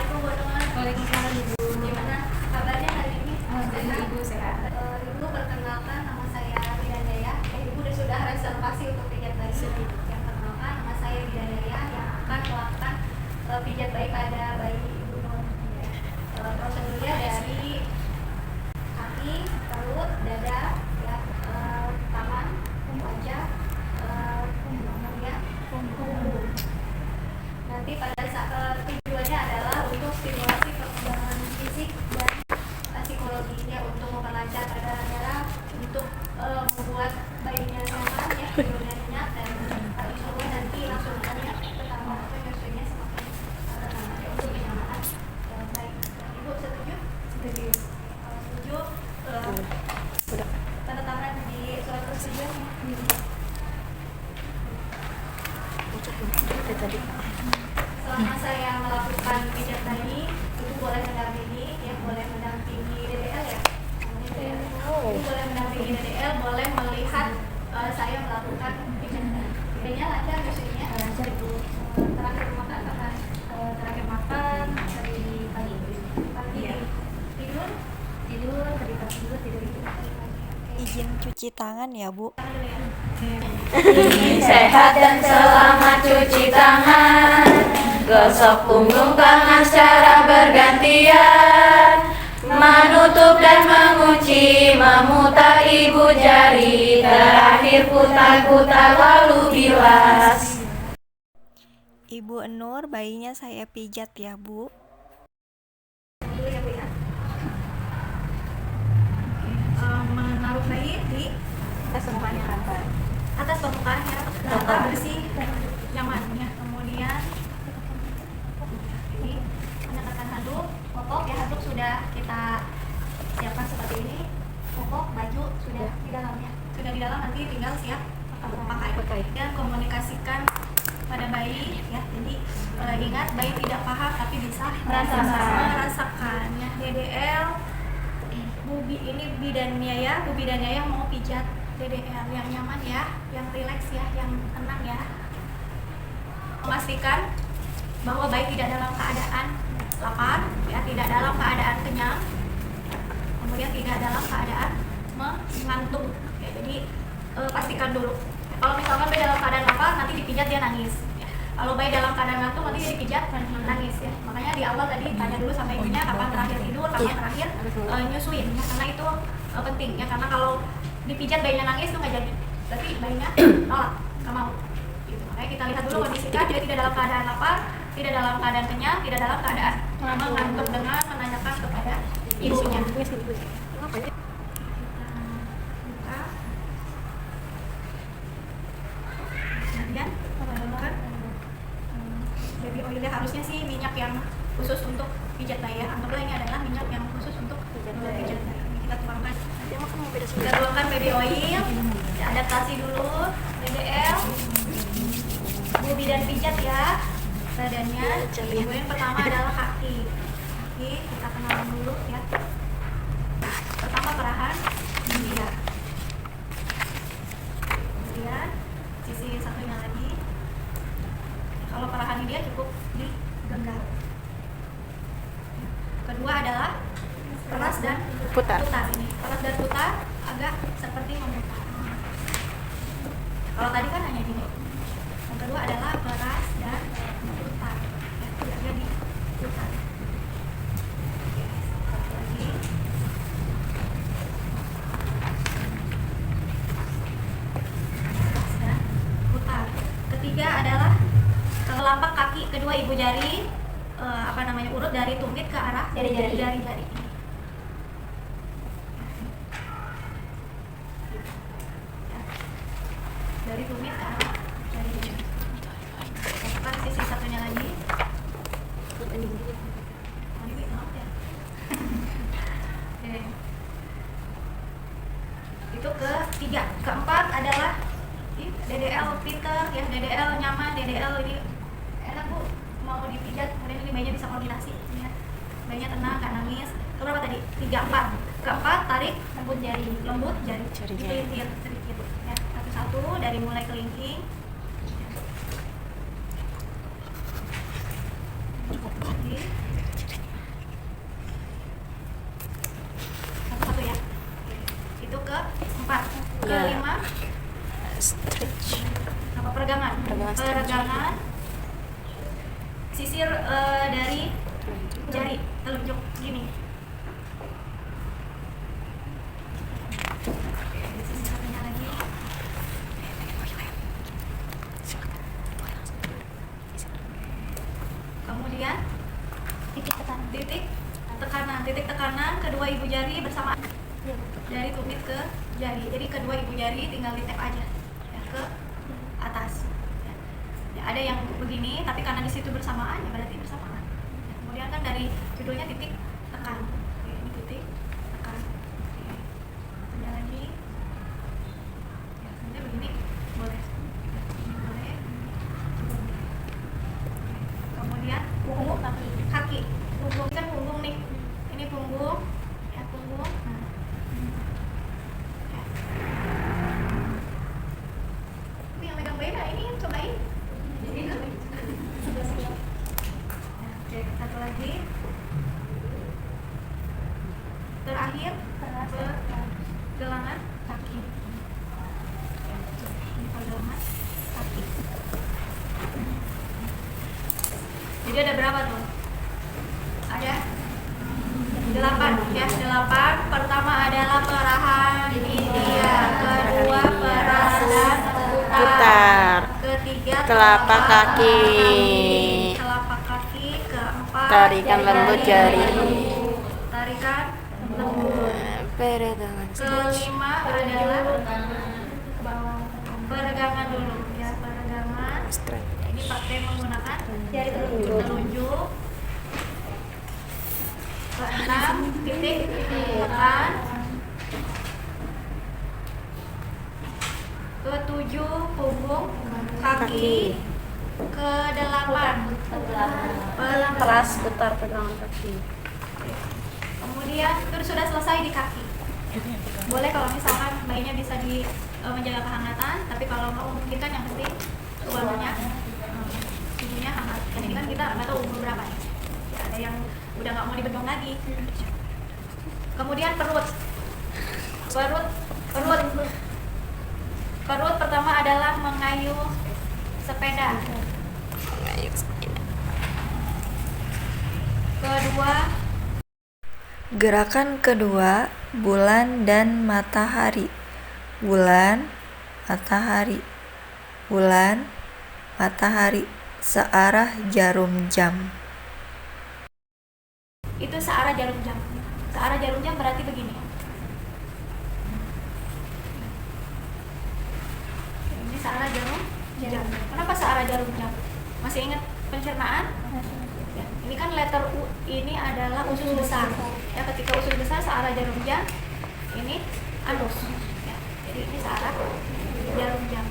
Assalamualaikum warahmatullahi wabarakatuh. Waalaikumsalam Ibu. Gimana kabarnya hari ini? Alhamdulillah Ibu sehat. Ibu perkenalkan, nama saya Bidandaya. Ibu sudah reservasi untuk pijat bayi. Yang perkenalkan, nama saya Bidandaya yang akan melakukan pijat bayi pada bayi Ibu Nur. Prosedurnya dari kaki, perut, dada, ya, tangan, wajah, kemudian punggung. Nanti pada saat tujuannya adalah untuk stimulasi perkembangan fisik dan psikologinya, untuk memperlancar peredaran darah, untuk membuat bayinya nyaman, ya, tidurnya nyenyak, dan insya Allah nanti langsung aja pertama nyusunya semakin untuk kenyamanan baik. Ibu setuju? Setuju. Setuju. Tanda tangan di surat persetujuan. Tadi. Selama saya melakukan pijat bayi, ibu boleh mendampingi, ya, boleh mendampingi DDL, ya. Ibu boleh mendampingi DDL, boleh melihat saya melakukan pijat bayi. Bayinya lancar nyusunya? Lancar Ibu. Terakhir makan kapan? Terakhir makan dari pagi. Pagi. Iya. Tidur? Tidur, tadi pas tidur itu. Izin cuci tangan ya, Bu. Ingin sehat dan selamat cuci tangan, gosok punggung tangan secara bergantian, menutup dan mengunci, memutar ibu jari, terakhir putar-putar lalu bilas. Ibu Nur, bayinya saya pijat ya, Bu. Dulu ya, Bu, ya. Menaruh bayi di Kita semuanya kantor. atas permukaannya rata, bersih, nyaman, ya. Kemudian ini mengenakan handuk, popok, ya, handuk sudah kita siapkan seperti ini, popok, baju sudah di dalamnya, sudah di dalam, nanti tinggal siap pakai. Dan komunikasikan pada bayi, ya. Jadi ingat, bayi tidak paham tapi bisa merasakan, ya. DDL ini bidannya, Bu bidannya yang mau pijat DDL yang nyaman, ya, yang rileks, ya, yang tenang, ya. Memastikan bahwa bayi tidak dalam keadaan lapar, ya, tidak dalam keadaan kenyang, kemudian tidak dalam keadaan mengantuk, ya. Jadi pastikan dulu. Kalau misalkan bayi dalam keadaan lapar, nanti dipijat dia nangis, ya. Kalau bayi dalam keadaan ngantuk, nanti dia dipijat nangis, ya. Makanya di awal tadi tanya dulu sama ibunya kapan terakhir tidur, kapan terakhir nyusuin, ya, karena itu penting, ya, karena kalau dipijat bayinya nangis itu nggak jadi, berarti bayinya nolak, nggak mau, gitu. Makanya kita lihat dulu kondisikan, dia tidak dalam keadaan lapar, tidak dalam keadaan kenyang, tidak dalam keadaan mengantuk, dengan menanyakan kepada ibunya. Kemudian menggunakan baby oilnya, harusnya sih minyak yang khusus untuk pijat bayi, ya. Anggaplah ini adalah minyak yang khusus untuk pijat bayi. Ini kita tuangkan. Kita tuangkan baby oil, adaptasi dulu DDL, Bu bidan pijat, ya, badannya. Kemudian pertama adalah kaki, kita kenalan dulu, ya. Pertama perahan dia, kemudian sisi satunya lagi. Kalau perahan dia cukup digenggam. Kedua adalah peras dan putar. Ini peras dan putar agak seperti memutar. Kalau tadi kan hanya gini. Yang kedua adalah peras dan putar, ya, agak diputar. Oke, satu lagi. Peras dan putar. Ketiga adalah telapak kaki kedua ibu jari, urut dari tumit ke arah jari-jari. Dari tumit ke arah jari-jari. Lakukan sisi satunya lagi. Oke. Itu ketiga. Keempat adalah DDL pinter, ya, DDL nyaman, DDL ini enak, Bu, mau dipijat, kemudian ini bayinya bisa koordinasi, ya. Bayinya tenang, gak nangis. Itu berapa tadi? 3, 4. Keempat, tarik lembut jari, dipelintir sedikit, ya, satu-satu dari mulai kelingking. Cukup lagi. peregangan, sisir dari jari telunjuk gini. Sisi satunya lagi. Kemudian titik tekanan kedua ibu jari bersamaan dari tumit ke jari. Jadi kedua ibu jari tinggal di tap aja ya, ke atas. Ya, ada yang begini, tapi karena di situ bersamaan ya berarti bersamaan. Ya, kemudian kan dari judulnya titik tekan. Oke, ini titik tekan. Oke. Ada lagi. Ya, sebenarnya begini boleh. Ini boleh. Kemudian punggung kaki. Punggung kan punggung nih. Ini punggung. Ya, punggung. Nah. Ya. Ini yang megang beda, ini yang cobain. Oke, satu lagi. Terakhir pergelangan kaki. Ini pergelangan kaki. Jadi ada berapa tuh? Ada 8 ya, 8. Pertama adalah perahan, ini dia. Kedua peras dan putar. Ketiga Telapak kaki. Telapak kaki. Keempat Tarikan lembut jari. Tarikan lembut. Peregangan. Kelima adalah peregangan dulu ya, peregangan. Ini pakai menggunakan jari telunjuk. Keenam titik tekan. Ketujuh punggung kaki. Kedelapan Peras putar pegangan kaki. Kemudian itu sudah selesai di kaki. Boleh kalau misalkan bayinya bisa menjaga kehangatan, tapi kalau nggak memungkinkan yang penting umurnya suhunya hangat. Dan ini kan kita nggak tahu umur berapa ya. Ya, ada yang udah nggak mau dibendong lagi. Kemudian perut pertama adalah mengayuh sepeda. Kedua, Gerakan kedua, bulan dan matahari. Bulan, matahari. Bulan, matahari, searah jarum jam. itu searah jarum jam. Searah jarum jam berarti begini. Ini searah jarum jam. Kenapa searah jarum jam? Masih ingat pencernaan? Ya, ini kan letter U ini adalah usus besar. Ya, ketika usus besar searah jarum jam, ini anus. Ya, jadi ini searah jarum jam.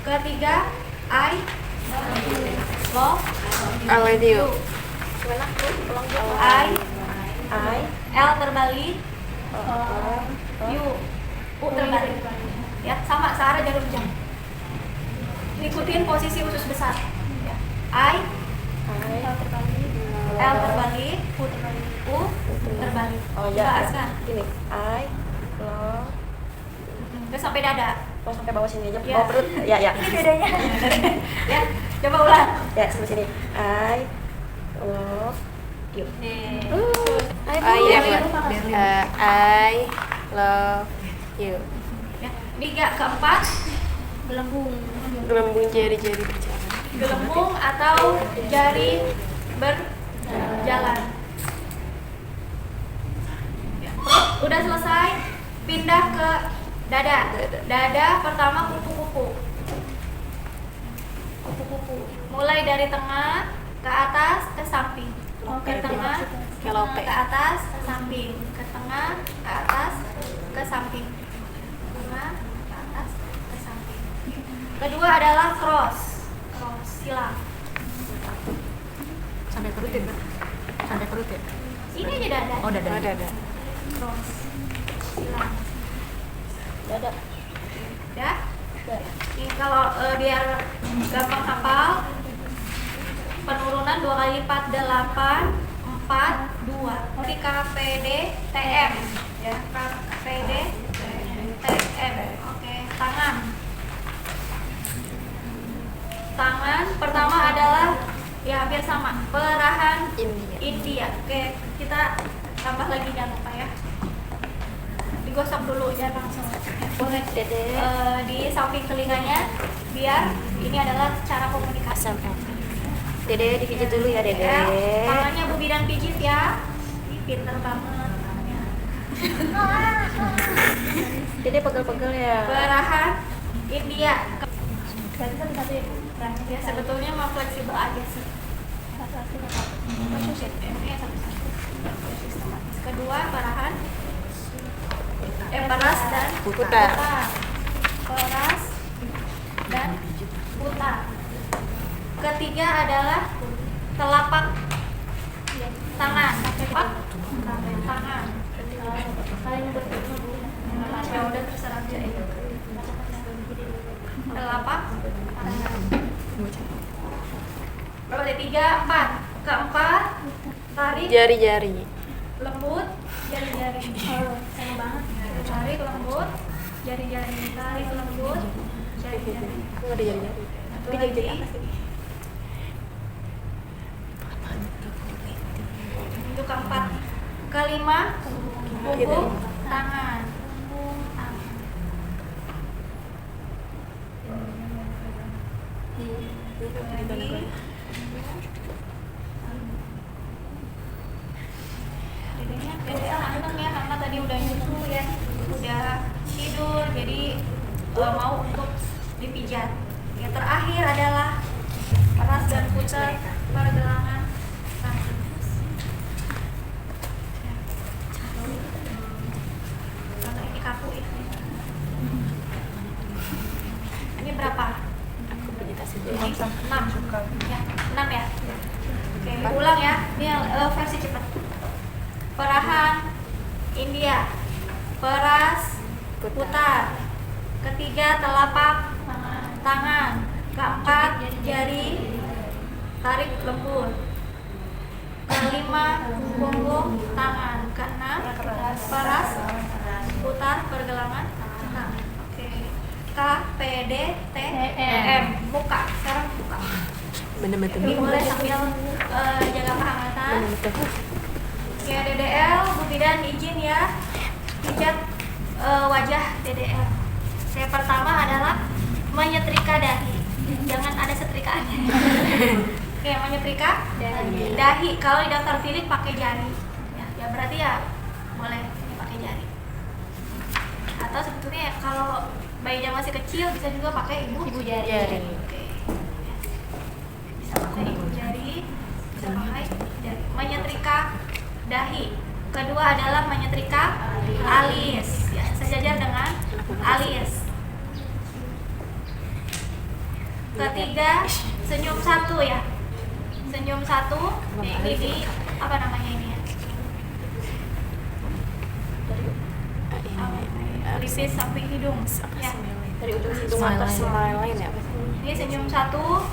Ketiga, I love you. I L terbalik, U terbalik. Ya, sama searah jarum jam. Ikutin posisi usus besar. Ya. I L terbalik, U terbalik. Oh ya, Bahaskan. gini. Love. Terus sampai dada. Oh, sampai bawah sini aja. Ya. Bawah perut. Ya. Ini bedanya. Ya, coba ulang. Ya, sebelah sini. I love you. I love you. Ya, tiga keempat gelembung. Gelembung jari-jari berjalan. Gelembung atau jari berjalan. Ya, udah selesai, pindah ke dada. Dada pertama kupu-kupu. Kupu-kupu. Mulai dari tengah ke atas ke samping. Ke tengah Kelope. ke atas ke samping. Ke tengah ke atas ke samping. Tengah ke atas ke samping. Kedua adalah cross. Cross silang. Sampai perut ya, sampai perut ya. Ini aja dada. Oh, dada. Dada. Cross silang. Dada. Ya. Ini kalau biar gampang hafal, penurunan 2 kali lipat 8 4 2. Jadi KPD TM ya, KPD TM. Oke, tangan. tangan. Pertama adalah ya hampir sama, perahan India. Oke, kita tambah lagi jangan lupa ya. Digosok dulu jangan langsung. Boleh Dede. di samping telinganya biar ini adalah cara komunikasi. Dede dipijit dulu ya Dede. Tangannya Bu Bidan pijit ya. Ih, pinter banget tangannya. Dede pegel-pegel ya. Perahan India. Satu-satu ya, Bu. Ya, sebetulnya mau fleksibel aja sih. Satu-satu nggak apa-apa. Ini satu-satu. Sistematis. Kedua, perahan peras dan Putar. Peras dan putar. Ketiga adalah telapak tangan. Telapak tangan. Ya udah terserah aja ya. Telapak tangan. Berapa tadi? 3, 4. Keempat, tarik Jari-jari. lembut, jari-jari. Sama banget. Tarik lembut, jari-jari. Tarik lembut, jari-jari. Kok nggak ada jari-jari? Tapi jari-jari apa sih? Itu keempat. Kelima, punggung tangan. Punggung tangan. Lagi. Dedenya anteng ya karena tadi udah nyusu ya, udah tidur jadi mau untuk dipijat. Yang terakhir adalah peras dan putar pergelangan kaki. Karena ini kaku ya. Ini berapa? Aku pijit aja. Ini 6 ya, 6 ya. Oke, ulang ya. Ini versi cepat. Perahan India, peras putar. Ketiga, telapak tangan. Keempat, jari tarik lembut. Kelima, punggung tangan. Keenam, peras putar pergelangan tangan. Oke. K, P, D, T, M. Muka. Sekarang muka. Bener-bener. Ini boleh sambil jaga kehangatan. Ya, DDL, Bu Bidan izin ya pijat wajah DDL. Yang pertama adalah menyetrika dahi. Jangan ada setrikaannya. Oke, menyetrika dahi. Kalau di daftar pilih pakai jari. Ya berarti ya boleh ini pakai jari. Atau sebetulnya kalau bayinya masih kecil bisa juga pakai ibu jari. Oke. Bisa pakai ibu jari, bisa pakai jari. Menyetrika dahi. Kedua adalah menyetrika alis, ya, sejajar dengan alis. Ketiga, senyum satu ya. Senyum satu. Ini di apa namanya ini ya? Lipis samping hidung. Ya. Dari ujung hidung atas smile line ya. Ini senyum satu.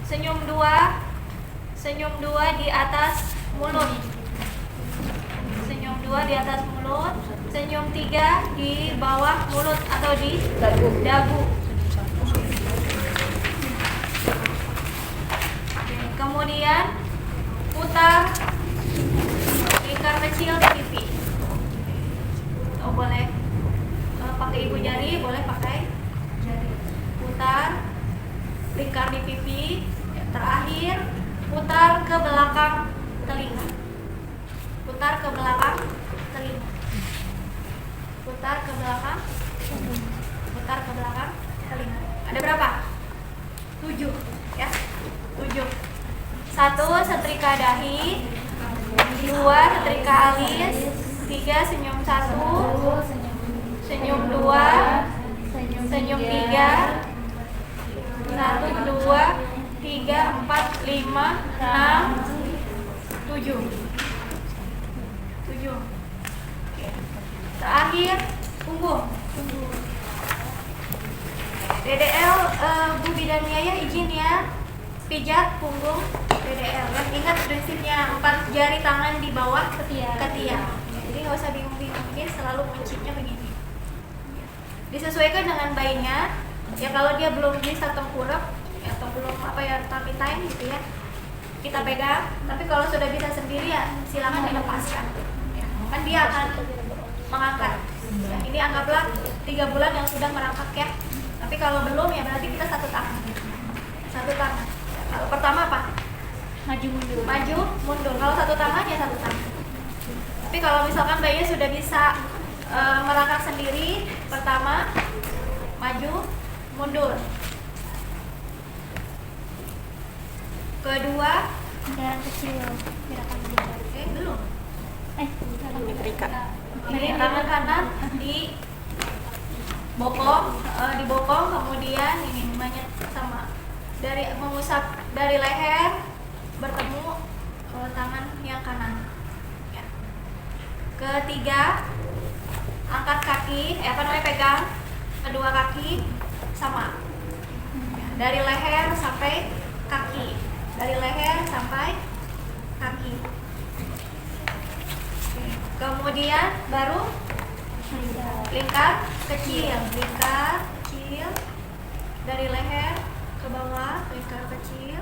Senyum dua. Senyum dua di atas mulut. Senyum dua di atas mulut, senyum tiga di bawah mulut atau di dagu. Kemudian putar lingkar kecil di pipi. Oh, boleh pakai ibu jari, boleh pakai jari. Putar lingkar di pipi. Terakhir putar ke belakang telinga. Putar ke belakang telinga. Putar ke belakang. Putar ke belakang telinga. Ada berapa? 7 ya. 7. 1 setrika dahi, 2 setrika alis, 3 senyum 1, senyum 2, senyum 3, 1, 2, 3, 4, 5, 6, 7. Terakhir punggung. DDL Bu Bidan Yaya izin ya pijat punggung DDL. Dan ingat prinsipnya 4 jari tangan di bawah ketiak. Jadi nggak usah bingung-bingung, ini selalu kuncinya begini. Disesuaikan dengan bayinya. Ya kalau dia belum bisa tengkurap atau belum tummy time gitu ya, kita pegang. Tapi kalau sudah bisa sendiri ya silakan dilepaskan ya. Kan dia akan mengangkat ya. Ini anggaplah 3 bulan yang sudah merangkak ya. Tapi kalau belum ya berarti kita satu tangan ya, kalau pertama apa? Maju mundur. Kalau satu tangan ya satu tangan. Tapi kalau misalkan bayinya sudah bisa merangkak sendiri, pertama maju mundur, kedua Gerakan kecil. belum Nyetrika. ini tangan kanan di bokong, kemudian ini banyak sama dari mengusap dari leher bertemu tangan yang kanan ya. Ketiga angkat kaki, pegang kedua kaki sama ya, dari leher sampai kaki, kemudian baru lingkar kecil dari leher ke bawah, lingkar kecil.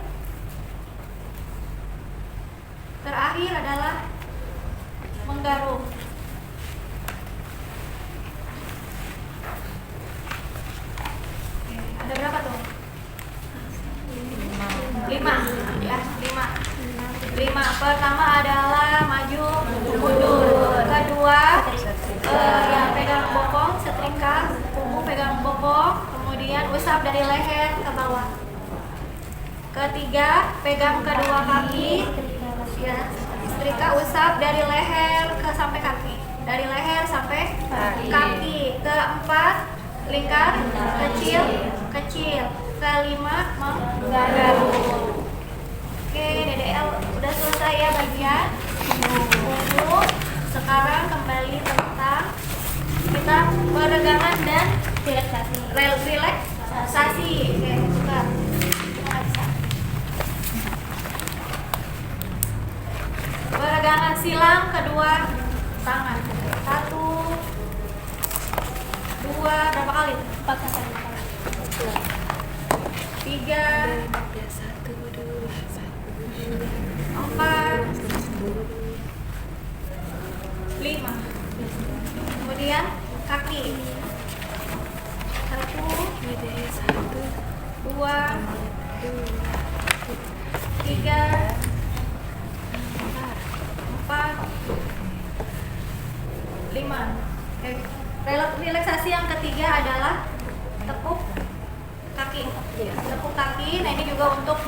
Terakhir adalah menggaruk. Ada berapa tuh? 5. Pertama adalah maju mundur. Kedua ya pegang bokong, setrika, punggung pegang bokong, kemudian usap dari leher ke bawah. Ketiga pegang kedua kaki, ya setrika, usap dari leher ke sampai kaki, dari leher sampai kaki. Keempat lingkar kecil. Kelima menggaruk. Oke, DDL udah selesai ya bagian untuk sekarang kembali tentang kita peregangan dan relaksasi. Oke, buka. Peregangan silang kedua tangan. 1, 2, berapa kali? 4 kali. 3, 4, 5. Kemudian kaki 1, 2, 3, 4, 5. Relaksasi yang ketiga adalah tepuk kaki. Nah ini juga untuk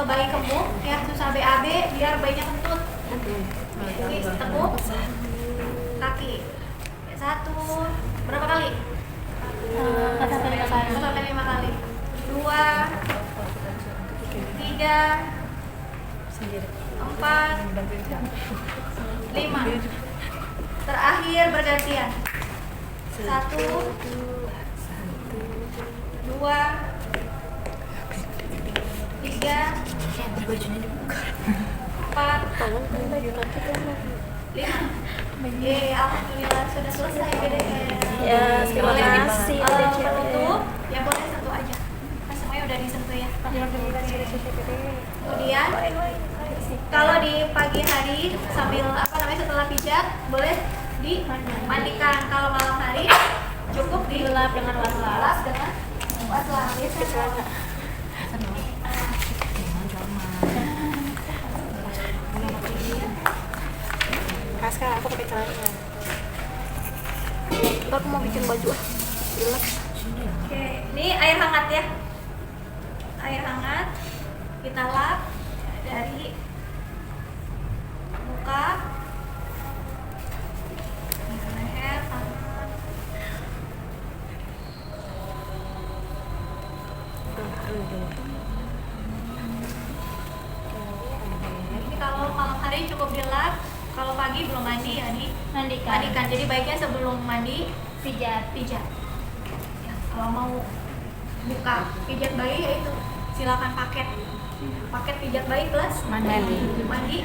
bayi kembung ya, susah BAB biar bayinya kentut. Jadi tepuk kaki. 1, berapa kali? 4-5 kali. 2, 3, 4, 5. Terakhir bergantian. 1, 2, 3, 4, 5. Alhamdulillah sudah selesai BDR. Ya, terima kasih. Penutup, ya boleh satu aja. Kan semuanya udah disentuh ya. Kemudian kalau di pagi hari sambil setelah pijat boleh dimandikan. Kalau malam hari cukup dilap dengan waslas Sekarang aku pakai celana. Ntar aku mau bikin baju gelap. Oke, ini air hangat ya. Air hangat kita lap dari muka, leher, tangan. Ini kalau malam hari cukup dilap. Kalau pagi belum mandi ya dimandikan. Jadi baiknya sebelum mandi pijat. Ya, kalau mau buka pijat bayi ya itu silakan paket pijat bayi plus mandi bayi.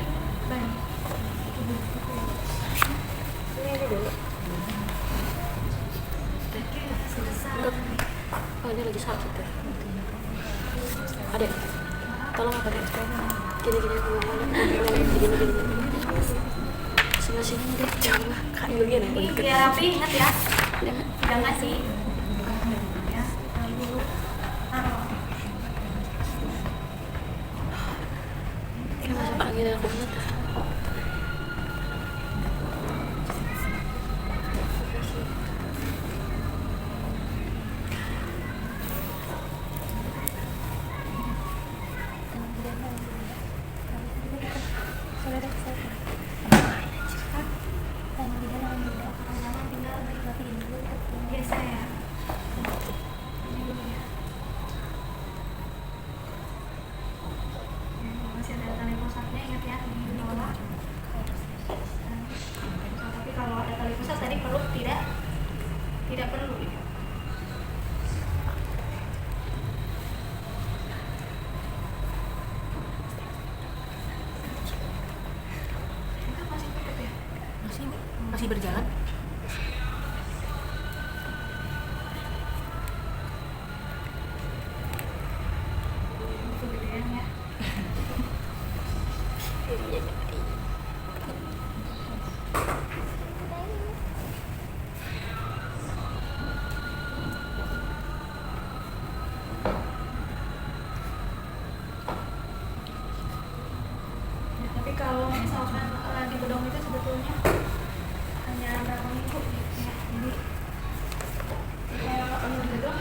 Ini dulu. Oh, ini lagi sakit ya. Gini aku ngomong gini. Sini deh, coba Kak Yulian yang Ini deket. biar rapi, ingat ya. Jangan ngasih. Ya, dulu. Taruh. Ini masuk angin aku banget. Biasa ya. Masih ada tali pusatnya, ingat ya, di bawah. Tapi kalau ada tali pusat tadi perlu tidak perlu. Masih tutup ya? Masih berjalan. Itu gedean ya. Ya, tapi kalau misalkan di bedong itu sebetulnya hanya berapa minggu ya, jadi kalau penuh bedong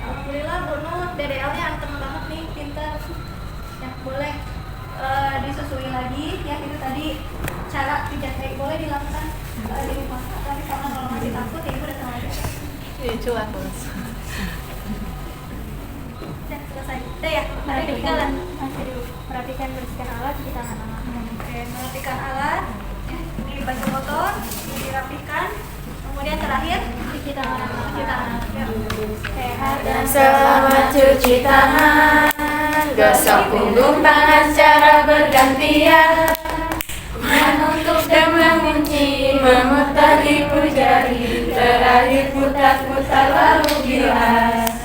alhamdulillah Bu Nur, DDL-nya anteng banget nih, pintar ya, boleh disusui lagi ya, itu tadi cara pijat baik boleh dilakukan di rumah, tapi kalau masih takut ya Ibu datang aja. Iya, cuan bos. Udah selesai. Udah ya, mari ketinggalan. Masih dulu. Perhatikan bersihkan alat, cuci tangan. Oke, merapikan alat. Ya, ini baju kotor, ini dirapikan. Kemudian terakhir cuci tangan. Cuci tangan. Ya. Sehat dan Selamat cuci tangan, gosok punggung tangan secara bergantian, menutup dan mengunci, memutar ibu jari, terakhir putar-putar lalu bilas.